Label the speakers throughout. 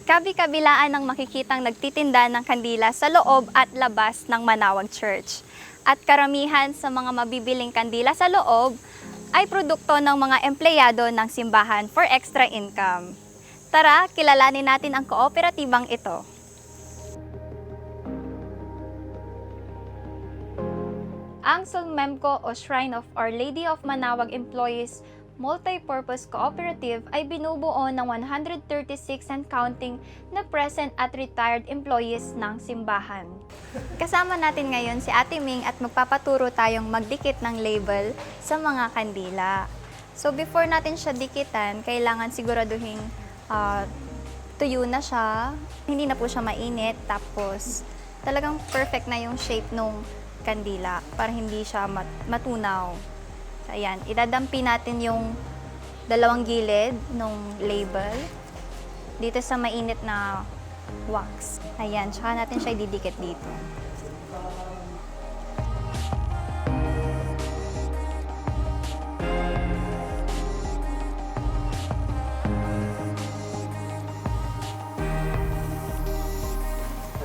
Speaker 1: Kabi-kabilaan ng makikitang nagtitinda ng kandila sa loob at labas ng Manawag Church. At karamihan sa mga mabibiling kandila sa loob ay produkto ng mga empleyado ng simbahan for extra income. Tara, kilalanin natin ang kooperatibang ito. Ang Sulmemco o Shrine of Our Lady of Manawag Employees Multi-Purpose Cooperative ay binubuo ng 136 and counting na present at retired employees ng simbahan. Kasama natin ngayon si Ate Ming at magpapaturo tayong magdikit ng label sa mga kandila. So before natin siya dikitan, kailangan siguraduhin tuyo na siya, hindi na po siya mainit, tapos talagang perfect na yung shape nung kandila para hindi siya matunaw. Ayan, idadampi natin yung dalawang gilid ng label dito sa mainit na wax. Ayan, tsaka natin siya ididikit dito.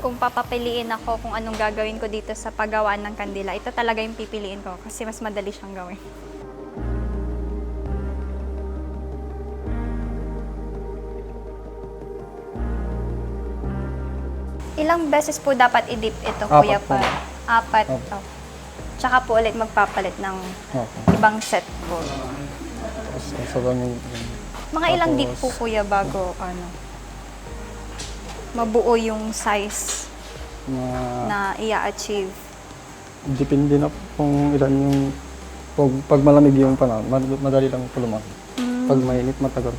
Speaker 1: Kung papapiliin ako kung anong gagawin ko dito sa paggawa ng kandila, ito talaga yung pipiliin ko kasi mas madali siyang gawin. Ilang beses po dapat i-dip ito, Kuya Pa? Apat. Oh. Tsaka po ulit magpapalit ng ibang set po. Mga ilang dip po, Kuya, bago mabuo yung size na i-achieve?
Speaker 2: Depende na kung ilan yung... Pag malamig yung panahon, madali lang puluman. Pag mainit, matagal.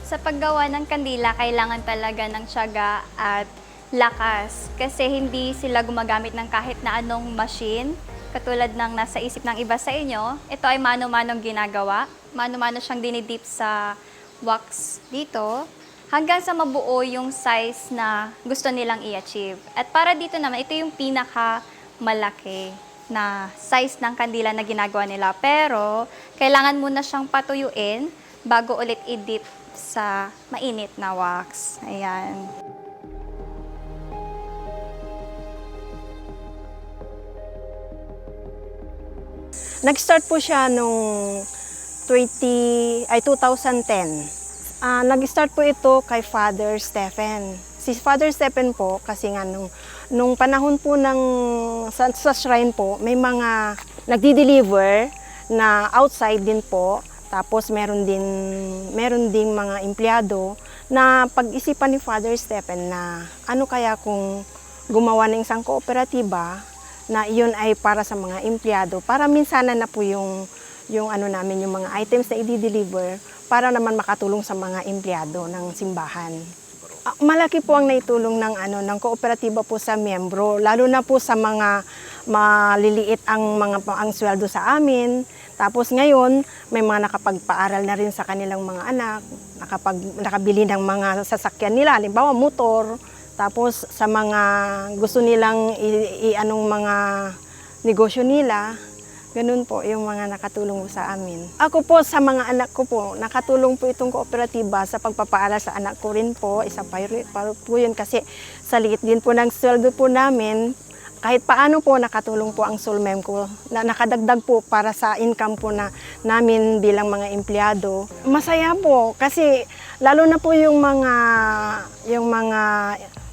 Speaker 1: Sa paggawa ng kandila, kailangan talaga ng tiyaga at lakas kasi hindi sila gumagamit ng kahit na anong machine katulad ng nasa isip ng iba sa inyo. Ito ay mano-manong ginagawa. Mano-mano siyang dinidip sa wax dito hanggang sa mabuo yung size na gusto nilang i-achieve. At para dito naman, ito yung pinaka-malaki na size ng kandila na ginagawa nila. Pero kailangan muna siyang patuyuin bago ulit i-dip sa mainit na wax. Ayan.
Speaker 3: Nag-start po siya nung 2010. Nag-start po ito kay Father Stephen. Si Father Stephen po, kasi nga nung panahon po sa shrine po, may mga nagdi-deliver na outside din po. Tapos meron ding mga empleyado na pag-isipan ni Father Stephen na ano kaya kung gumawa ng isang kooperatiba na iyon ay para sa mga empleyado, para minsanan na po yung namin, yung mga items na i-deliver para naman makatulong sa mga empleyado ng simbahan. Malaki po ang naitulong ng kooperatiba po sa miyembro, lalo na po sa mga maliliit ang sweldo sa amin. Tapos ngayon, may mga nakapagpaaral na rin sa kanilang mga anak, nakabili ng mga sasakyan nila, halimbawa motor. Tapos sa mga gusto nilang mga negosyo nila, ganun po yung mga nakatulong sa amin. Ako po sa mga anak ko po, nakatulong po itong kooperatiba sa pagpapaaral sa anak ko rin po. Isa pa po yun kasi sa liit din po ng sweldo po namin, kahit paano po nakatulong po ang Sulmemco na nakadagdag po para sa income po namin bilang mga empleyado. Masaya po kasi lalo na po yung mga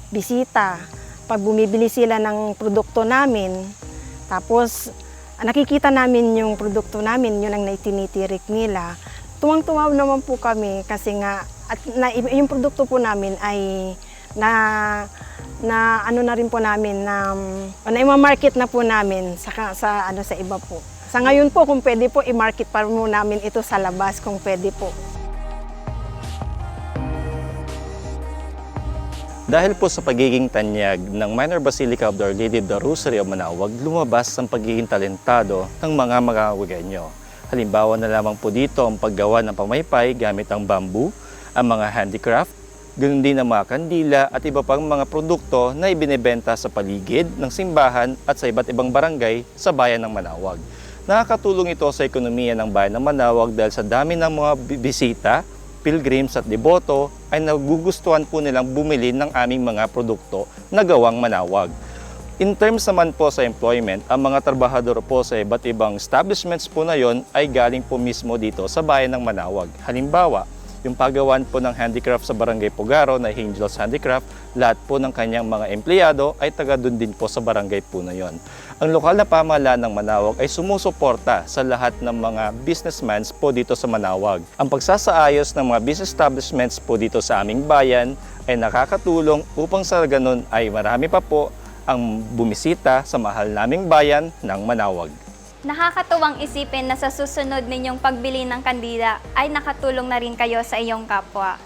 Speaker 3: bisita pag bumibili sila ng produkto namin, tapos nakikita namin yung produkto namin, yun ang naitinitirik nila. Tuwang-tuwa naman po kami kasi nga yung produkto po namin ay na rin po namin na i-market na po namin sa iba po. Sa ngayon po, kung pwede po, i-market pa mo namin ito sa labas kung pwede po.
Speaker 4: Dahil po sa pagiging tanyag ng Minor Basilica of Our Lady of the Rosary of Manawag, lumabas ang pagiging talentado ng mga Manawagenyo. Halimbawa na lamang po dito ang paggawa ng pamaypay gamit ang bamboo, ang mga handicraft, Ganoon din ang mga kandila at iba pang mga produkto na ibinebenta sa paligid ng simbahan at sa iba't ibang barangay sa bayan ng Manawag. Nakakatulong ito sa ekonomiya ng bayan ng Manawag dahil sa dami ng mga bisita, pilgrims at deboto ay nagugustuhan po nilang bumili ng aming mga produkto na gawang Manawag. In terms naman po sa employment, ang mga trabahador po sa iba't ibang establishments po na yon ay galing po mismo dito sa bayan ng Manawag. Halimbawa, yung paggawan po ng handicraft sa Barangay Pugaro na Angel's Handicraft, lahat po ng kanyang mga empleyado ay taga doon din po sa barangay po na yon. Ang lokal na pamahalaan ng Manawag ay sumusuporta sa lahat ng mga businessmen po dito sa Manawag. Ang pagsasaayos ng mga business establishments po dito sa aming bayan ay nakakatulong upang sa ganun ay marami pa po ang bumisita sa mahal naming bayan ng Manawag.
Speaker 1: Nakakatuwang isipin na sa susunod ninyong pagbili ng kandila ay nakatulong na rin kayo sa iyong kapwa.